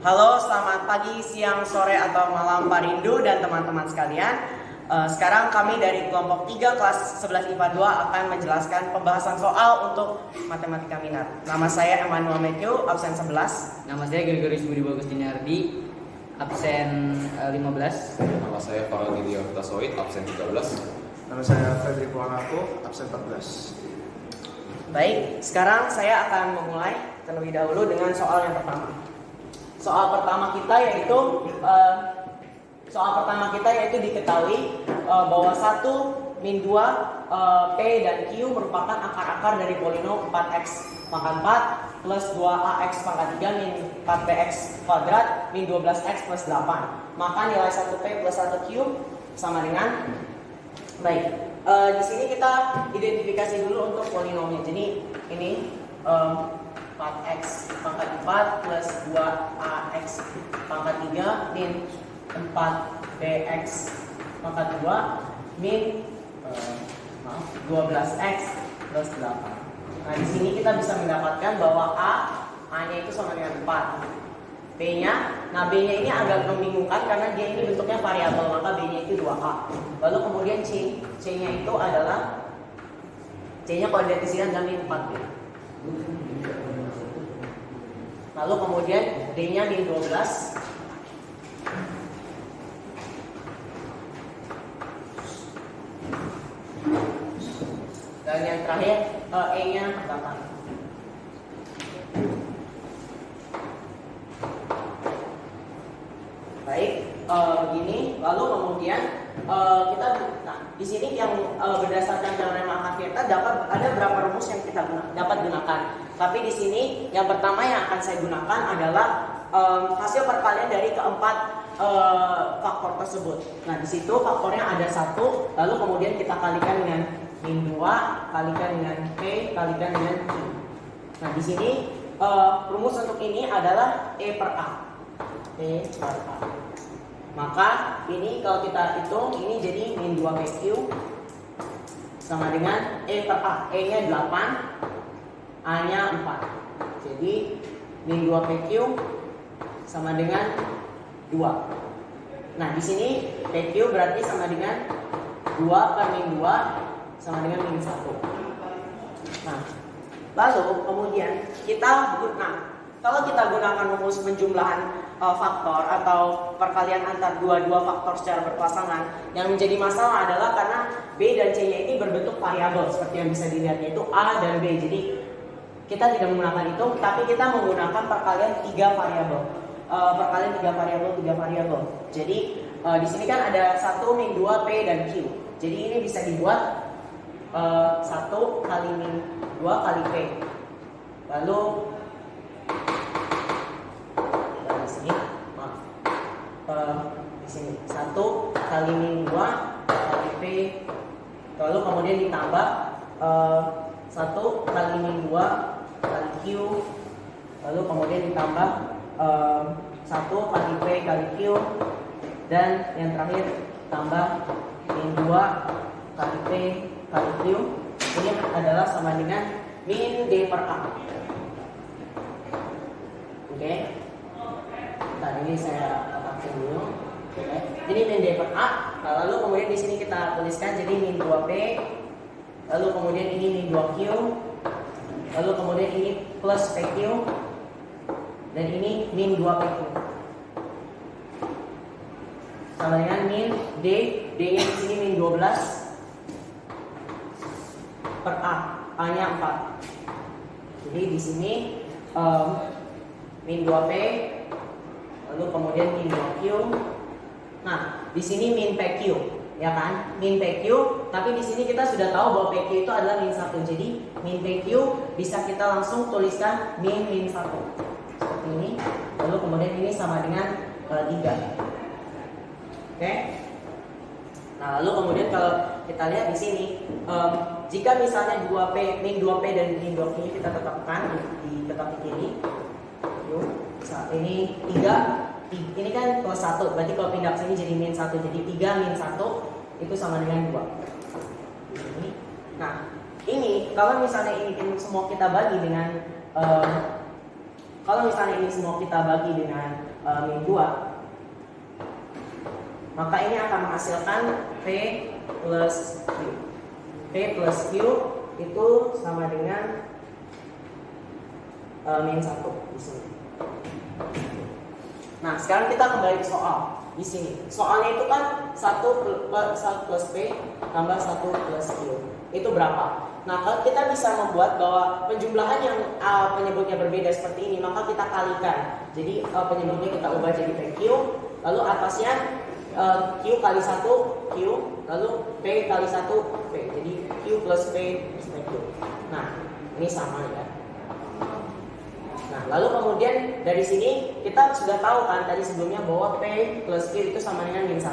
Halo, selamat pagi, siang, sore, atau malam Pak Rindu dan teman-teman sekalian. Sekarang kami dari kelompok 3 kelas 11 IPA 2 akan menjelaskan pembahasan soal untuk matematika minor. Nama saya Emmanuel Matthew, absen 11. Nama saya Gregorius Budi Bagus Dinardi, absen 15. Nama saya Farel Gideon Tasoid, absen 13. Nama saya Fredrik Wanaku, absen 14. Baik, sekarang saya akan memulai terlebih dahulu dengan soal yang pertama. Soal pertama kita yaitu diketahui bahwa 1 min 2 P dan Q merupakan akar-akar dari polinom 4x pangkat 4 plus 2ax pangkat 3 min 4bx kuadrat min 12x plus 8. Maka nilai 1P plus 1Q sama dengan baik. Di sini kita identifikasi dulu untuk polinomnya. Jadi ini 4x pangkat 4 plus 2ax pangkat 3 min 4bx pangkat 2 min 12x plus 8. Nah, di sini kita bisa mendapatkan bahwa A-nya itu sama dengan 4. B-nya, nah B-nya ini agak membingungkan karena dia ini bentuknya variabel, maka B-nya itu 2A. Lalu kemudian C-nya itu adalah C-nya kalau diartikan adalah min 4B. Lalu kemudian D-nya min 12. Dan yang terakhir E-nya 8. Baik, begini. Lalu kemudian kita, nah di sini yang berdasarkan teorema Akad-Virta ada berapa rumus yang kita dapat gunakan. Tapi di sini yang pertama yang akan saya gunakan adalah hasil perkalian dari keempat faktor tersebut. Nah di situ faktornya ada 1, lalu kemudian kita kalikan dengan min 2, kalikan dengan P, kalikan dengan Q. Nah di sini rumus untuk ini adalah E per A. E per A. Maka ini kalau kita hitung ini jadi min 2PQ sama dengan E per A. E nya 8, A nya 4. Jadi min 2PQ sama dengan 2. Nah di sini PQ berarti sama dengan 2 per min 2 sama dengan min 1. Nah lalu kemudian kalau kita gunakan rumus penjumlahan faktor atau perkalian antar dua faktor secara berpasangan, yang menjadi masalah adalah karena B dan C-nya ini berbentuk variabel seperti yang bisa dilihat, yaitu A dan B. Jadi kita tidak menggunakan itu, tapi kita menggunakan perkalian 3 variabel. Perkalian 3 variabel. Jadi di sini kan ada 1 min 2 P dan Q. Jadi ini bisa dibuat 1 kali min 2 kali P. Lalu di sini 1 kali min 2 kali P, lalu kemudian ditambah 1 kali min 2 kali Q, lalu kemudian ditambah 1 kali P kali Q, dan yang terakhir tambah min 2 kali P kali Q. Ini adalah sama dengan min D per A. Oke. Nah, ini saya kotakkan dulu. Oke. Jadi min D per A. Nah, lalu kemudian di sini kita tuliskan jadi min 2P. Lalu kemudian ini min 2Q. Lalu kemudian ini plus PQ. Dan ini min 2PQ. Sama dengan min D. D-nya di sini min 12 per A. A-nya 4. Jadi di sini min 2P, lalu kemudian min 2Q. Nah, di sini min PQ, ya kan? Min PQ, tapi di sini kita sudah tahu bahwa PQ itu adalah min 1. Jadi min PQ bisa kita langsung tuliskan min 1. Seperti ini. Lalu kemudian ini sama dengan 3. Oke? Nah, lalu kemudian kalau kita lihat di sini, jika misalnya 2P, min 2P dan min 2Q kita tetapkan di tetap di kiri. Ini 3, ini kan plus 1, berarti kalau pindah ke sini jadi min 1, jadi 3 min 1 itu sama dengan 2. Ini. Nah, ini kalau misalnya ini semua kita bagi dengan kalau misalnya ini semua kita bagi dengan min 2, maka ini akan menghasilkan P plus Q. P plus Q itu sama dengan min 1 di sini. Nah, sekarang kita kembali ke soal di sini. Soalnya itu kan 1 plus P tambah 1 plus Q. Itu berapa? Nah, kalau kita bisa membuat bahwa penjumlahan yang penyebutnya berbeda seperti ini, maka kita kalikan. Jadi penyebutnya kita ubah jadi PQ, lalu atasnya Q kali 1 Q, lalu P kali 1 P. Jadi Q plus P plus PQ. Nah, ini sama ya. Nah, lalu kemudian dari sini kita sudah tahu kan tadi sebelumnya bahwa P plus Q itu sama dengan min 1.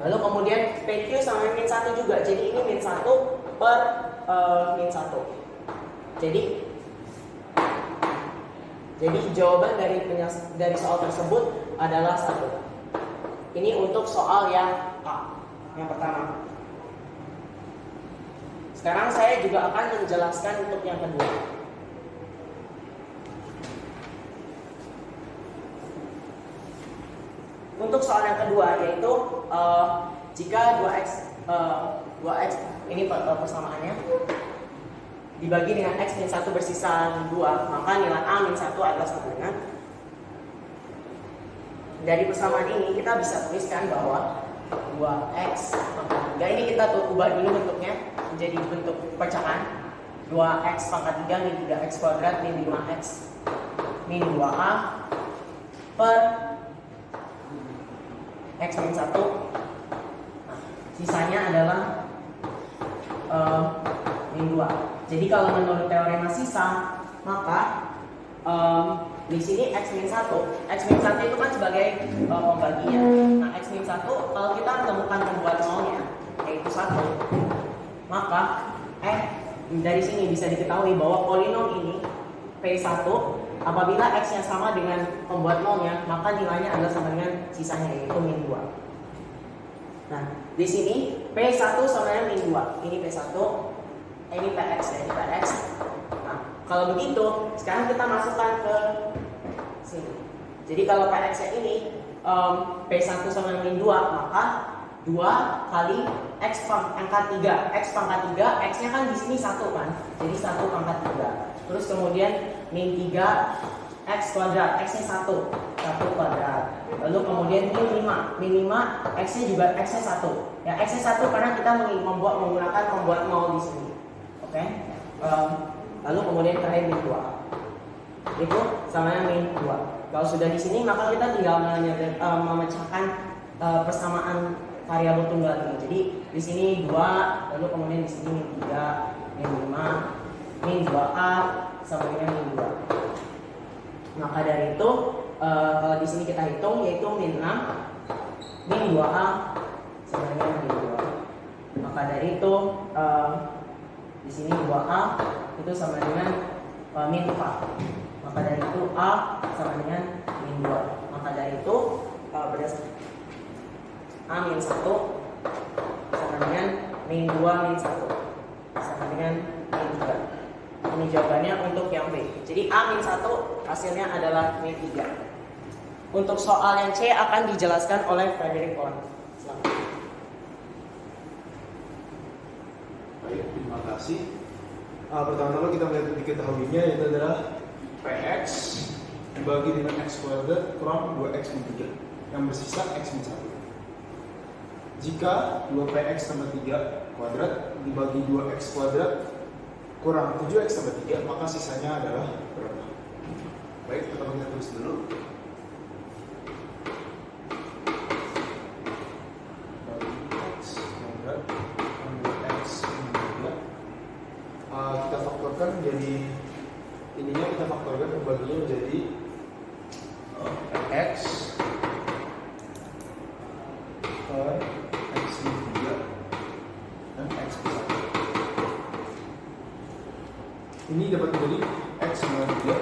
Lalu kemudian PQ sama dengan min 1 juga. Jadi ini min 1 per min 1. Jadi jawaban dari soal tersebut adalah 1. Ini untuk soal yang A, yang pertama. Sekarang saya juga akan menjelaskan untuk yang kedua. Untuk soal yang kedua yaitu jika 2x ini persamaannya dibagi dengan x min 1 bersisa 2, maka nilai A min 1 adalah sama dengan. Dari persamaan ini kita bisa tuliskan bahwa 2x pangkat 3 ini kita ubah dulu bentuknya menjadi bentuk pecahan. 2x pangkat 3 min 3x kuadrat min 5x min 2a per x min 1. Nah, sisanya adalah min 2. Jadi kalau menurut teorema sisa, maka di sini x min 1 itu kan sebagai pembaginya. Nah, x min 1 kalau kita menemukan pembuat nolnya yaitu 1, maka dari sini bisa diketahui bahwa polinom ini P1 apabila x yang sama dengan pembuat nolnya, maka nilainya adalah sama dengan sisanya yaitu min 2. Nah, di sini P1 sama dengan min 2. Ini P1, ini Px ya, ini Px. Nah, kalau begitu, sekarang kita masukkan ke sini. Jadi kalau Px ini P1 sama min 2, maka 2 kali x pangkat 3. X pangkat 3, x-nya kan di sini 1 kan. Jadi 1 pangkat 3. Terus kemudian min 3 x kuadrat, x-nya 1 kuadrat. Lalu kemudian min 5 x-nya juga x-nya 1. Ya, x-nya 1 karena kita menggunakan pembuat nol di sini. Oke. Lalu kemudian terakhir min 2. Itu sama dengan min 2. Kalau sudah di sini maka kita tinggal memecahkan persamaan variabel tunggal ini. Jadi di sini 2, lalu kemudian di sini min 3, min 5, min 2a sama dengan min 2. Maka dari itu kalau di sini kita hitung yaitu min 6, min 2a sama dengan min 2. Maka dari itu di sini 2a itu sama dengan min 4. Maka dari itu a sama dengan min 2. Maka dari itu berdasarkan A min 1 sama dengan min 2 min 1 sama dengan min 3. Ini jawabannya untuk yang B. Jadi A min 1 hasilnya adalah min 3. Untuk soal yang C akan dijelaskan oleh Frederick Owen. Selamat. Baik, terima kasih. Pertama-tama kita melihat diketahuinya yaitu adalah Px dibagi dengan x kuadrat kurang 2x min 3 yang bersisa x min 1. Jika 2px tambah 3 kuadrat dibagi 2x kuadrat kurang 7x tambah 3, maka sisanya adalah berapa? Baik, pertama kita tulis dulu. Bagi x kuadrat tambah x min 3. Kita faktorkan jadi ininya kita faktorkan pembaginya menjadi x per x min 3 dan x plus 1. Ini dapat menjadi x min 3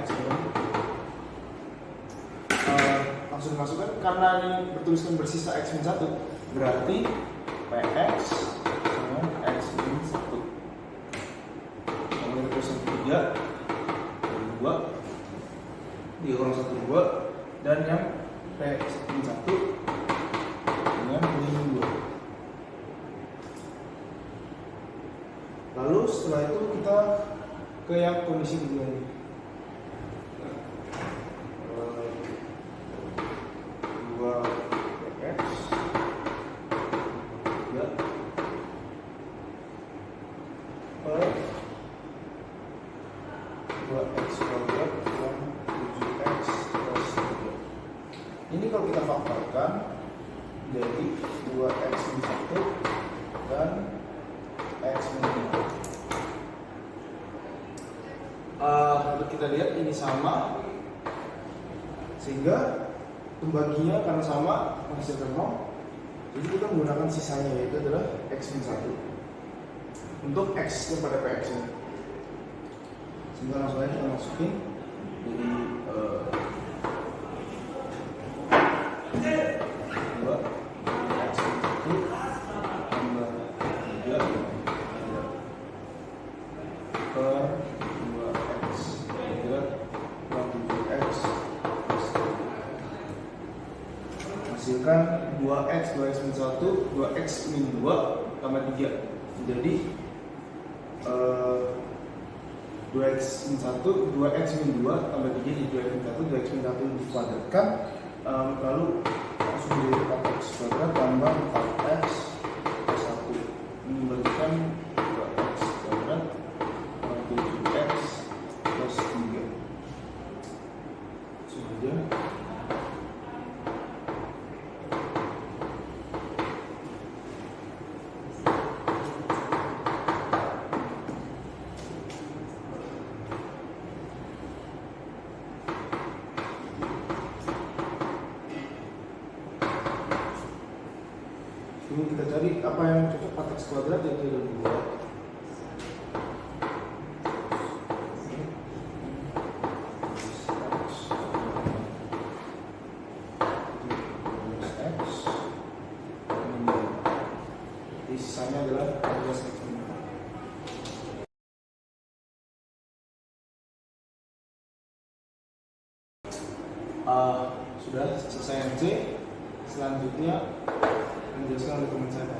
x min langsung masukkan karena ini bertuliskan bersisa x min 1, berarti px sama x min 1. Kemudian terus 3 dari 2 dikurang 1 2 dan yang PX min 1 dengan min 2. Lalu setelah itu kita ke yang kondisi kedua ini. 2x ya per 2x kuadrat dan 7x plus 3. Ini kalau kita faktorkan jadi 2x min 1 dan x min 2. Lalu kita lihat ini sama, sehingga pembaginya karena sama menghasilkan 0. Jadi kita menggunakan sisanya, yaitu adalah x min 1 untuk x yang pada px ini. Sehingga langsung aja kita masukin jadi 2 x min 1 tambah 3 per 2x kuadrat tambah 7x plus 3. Hasilkan 2x min 1, 2x min 2 tambah 3. Jadi 2x min 1, 2x min 2 tambah 3 jadi 2x min 1, 2x min 1 dikuadratkan, lalu langsung jadi 4x kuadrat tambah 4x plus 1 memberikan 2x kuadrat tambah 7x plus 3. Sudah. Ini kita cari apa yang cocok 4x kuadrat, yaitu ada 2 sisanya adalah 14x min 2. Sudah selesai MC. Selanjutnya menjelaskan oleh teman saya.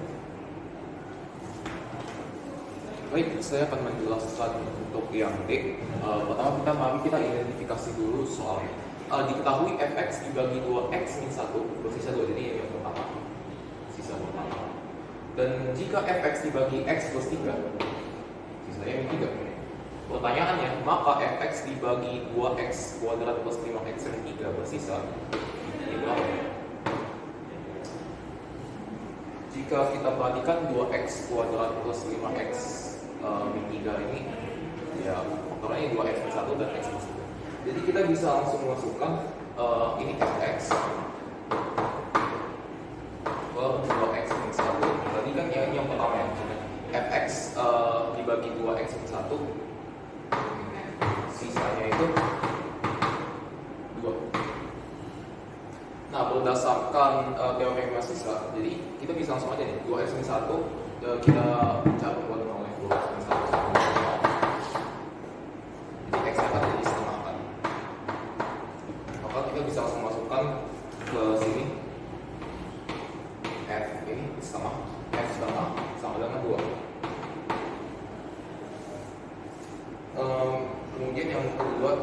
Baik, saya akan menjelaskan untuk yang D. Pertama mari kita identifikasi dulu soalnya. Diketahui fx dibagi 2x min 1 bersisa 2, jadi yang pertama sisa pertama. Dan jika fx dibagi x plus 3, sisanya min 3. Pertanyaannya, maka fx dibagi 2x kuadrat plus 5x min 3 bersisa ini berapa? Jika kita perhatikan 2x kuadrat plus 5x min 3 ini, ya faktornya 2x min 1 dan x plus 3. Jadi kita bisa langsung masukkan ini fx per 2x min 1. Tadi kan yang pertama ya, fx dibagi 2x min 1, sisanya itu 2. Nah, berdasarkan teorema mahasiswa, jadi kita bisa langsung aja nih 2x min 1 kita cabut buat oleh 2x min 1 jadi x akan jadi setengah kan. Maka kita bisa langsung masukkan ke sini f ini setengah, f setengah sama dengan 2. Kemudian yang kedua,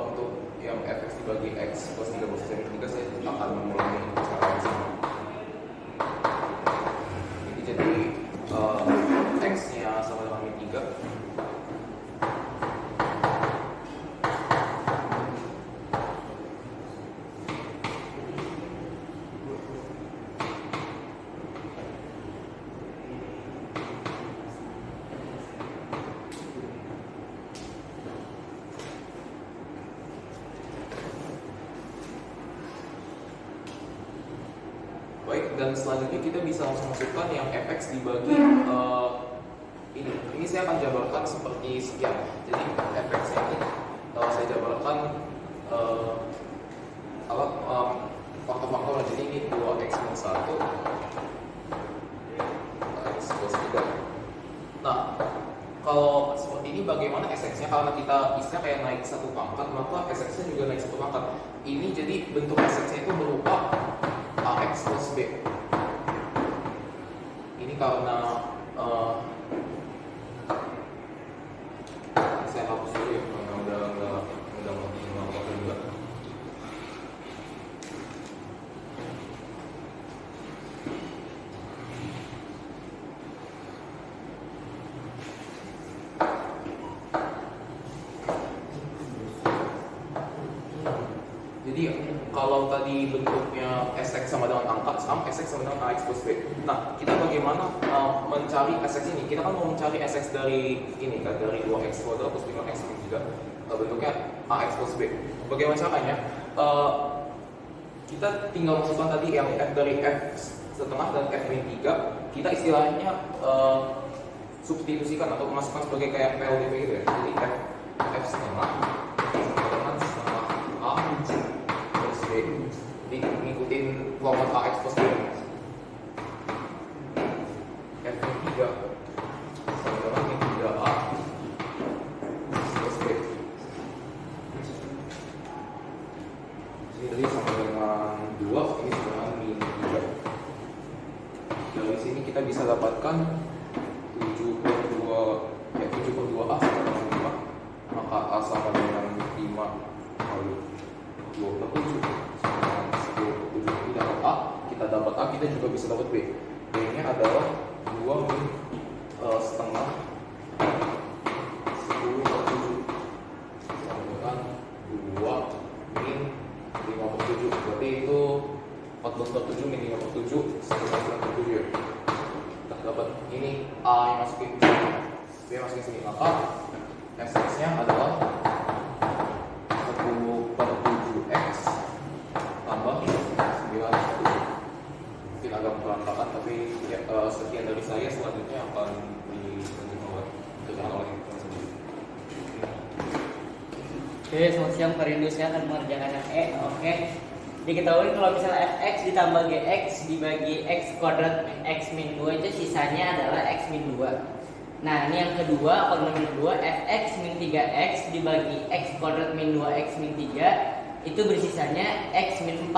untuk yang fx dibagi x plus 3 bersisa min 3, saya akan mengulangi untuk cara yang sama. Jadi x-nya sama dengan min 3. Baik, dan selanjutnya kita bisa langsung masukkan yang fx dibagi ini saya akan jabarkan seperti sekian. Jadi fx ini saya jabarkan faktor-faktor. Jadi ini 2x min 1 x plus 3. Nah, kalau seperti ini bagaimana SX-nya? Karena kita istilah kayak naik satu pangkat, maka SX-nya juga naik satu pangkat. Ini jadi bentuk SX-nya itu berupa AX plus B. Ini karena saya hapus dulu ya, karena udah nggak pakai juga. Jadi kalau tadi bentuknya SX sama dengan angka, sekarang SX sama dengan AX plus B. Nah, kita bagaimana mencari SX ini? Kita kan mau mencari SX dari ini kan, dari 2X kuadrat plus 5X min 3. Bentuknya AX plus B. Bagaimana caranya? Kita tinggal masukkan tadi yang F dari F setengah dan F min 3. Kita istilahnya substitusikan atau masukkan sebagai kayak PLDP gitu ya. Jadi F setengah dengan setengah A plus B. Jadi ngikutin format AX plus B. F min 3 sama dengan min 3A plus B. Ini tadi sama dengan 2, ini sama dengan min 3. Dari sini kita bisa dapatkan 7 per 2A sama dengan 5. Maka A sama dengan 5 kali 27 sama dengan 10 per 7. Ini dapat A, kita dapat A, kita juga bisa dapat B. B nya adalah 2 min setengah 10 per 7 sama dengan 2 min 5 per 7. Berarti itu 14 per 7 min 5 per 7 sama dengan 9 per 7 ya. Kita dapat ini A yang masukin sini, B yang masukin sini. Maka SX nya adalah 10 per 7X tambah 9 per 7. Mungkin agak berantakan, tapi ya, sekian dari saya. Selanjutnya akan ditunjukkan oleh teman sendiri. Oke, selamat siang Pak Rindu, saya akan mengerjakan yang E. Oke, diketahui kalau misalnya fx ditambah gx dibagi x kuadrat x min 2 itu sisanya adalah x min 2. Nah, ini yang kedua, polinom kedua, fx min 3x dibagi x kuadrat min 2x min 3 itu bersisanya x min 4.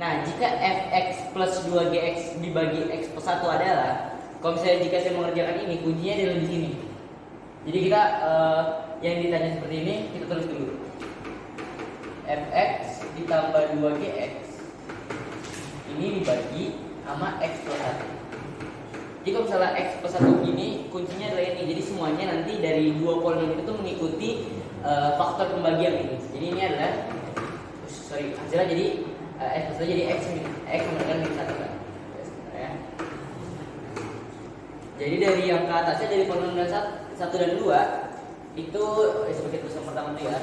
Nah, jika fx plus 2gx dibagi x plus 1 adalah, kalau misalnya jika saya mengerjakan ini, kuncinya adalah di sini. Jadi kita yang ditanya seperti ini, kita tulis dulu. Fx ditambah 2gx ini dibagi sama x plus 1. Jadi kalau misalnya x plus 1 gini, kuncinya adalah ini. Jadi semuanya nanti dari dua polinom itu mengikuti faktor pembagian ini. Jadi ini adalah hasilnya jadi x plus 1 jadi x sama dengan min 1 kan. Ya. Jadi dari yang ke atasnya, dari polinom 1 dan 2 itu seperti tulisan pertama itu ya.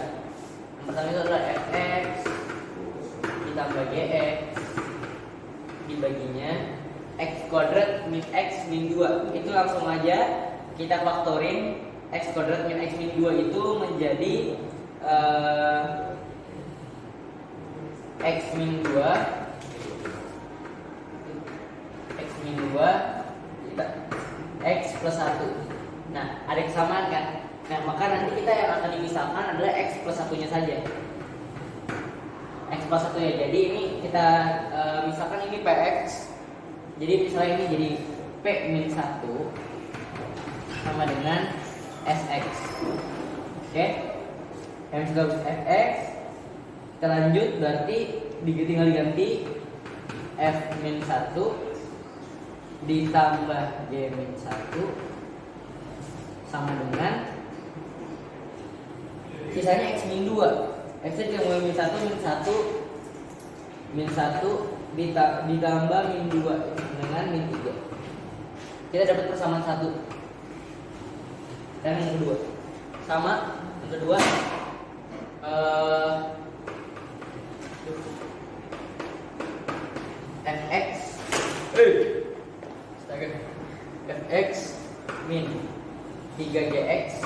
Yang pertama itu adalah fx ditambah gx dibaginya x kuadrat min x min 2. Itu langsung aja kita faktorin. X kuadrat min x min 2 itu menjadi x min 2 x plus 1. Nah, ada kesamaan kan? Nah, maka nanti kita yang akan dipisahkan adalah x plus 1 nya saja. X plus 1 ya. Jadi ini kita misalkan ini px. Jadi misalnya ini jadi P min 1 sama dengan SX. Oke. Yang sudah FX. Kita lanjut, berarti tinggal diganti F min 1 ditambah G min 1 sama dengan sisanya X min 2. X nya tinggal min 1 ditambah min 2 dengan min 3. Kita dapat persamaan 1. Dan yang kedua sama, yang kedua fx fx min 3gx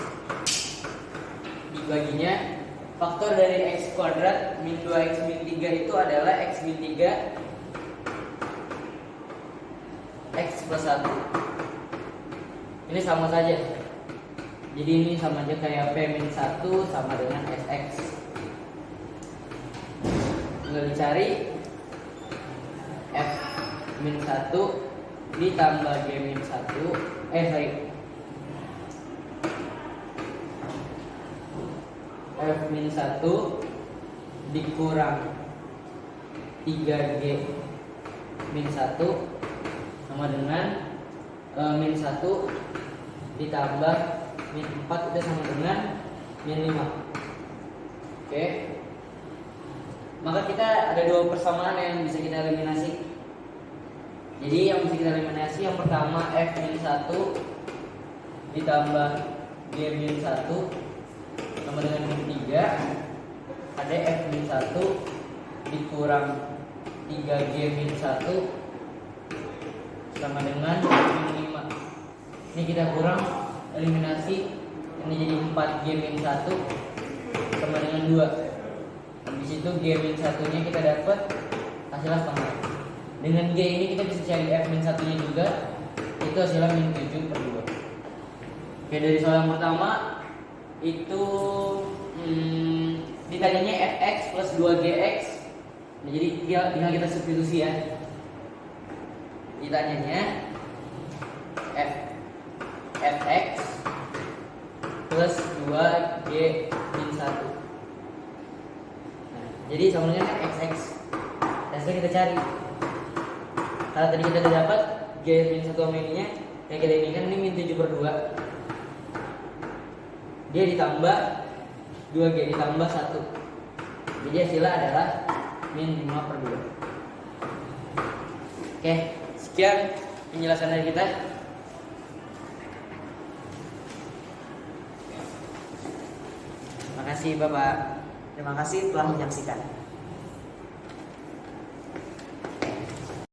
dibaginya faktor dari x kuadrat min 2x min 3 itu adalah x min 3 x plus 1. Ini sama saja. Jadi ini sama aja kayak P-1 sama dengan SX. Tinggal dicari F-1 ditambah G-1 F-1 dikurang 3G min 1 sama dengan min 1 ditambah min 4 itu sama dengan min 5. Oke. Maka kita ada dua persamaan yang bisa kita eliminasi. Jadi yang bisa kita eliminasi yang pertama F-1 ditambah G-1 sama dengan min 3. Ada F-1 dikurang 3G-1 sama dengan min 5. Ini kita kurang eliminasi, ini jadi 4G-1 sama dengan 2. Habis itu G-1 nya kita dapat hasilnya setengah. Dengan G ini kita bisa cari F-1 nya juga, itu hasilnya min 7/2. Oke, dari soal yang pertama itu ditanyanya Fx plus 2Gx. Nah, jadi tinggal kita substitusi ya. Ditanyanya Fx plus 2G-1. Nah, jadi sama dengan Fx. Hasilnya kita cari. Kalau tadi kita udah dapat G-1 sama ininya, yang kita inginkan ini min 7/2. Dia ditambah 2G ditambah 1. Jadi hasilnya adalah min 5/2. Oke, sekian penjelasan dari kita. Terima kasih Bapak. Terima kasih telah menyaksikan.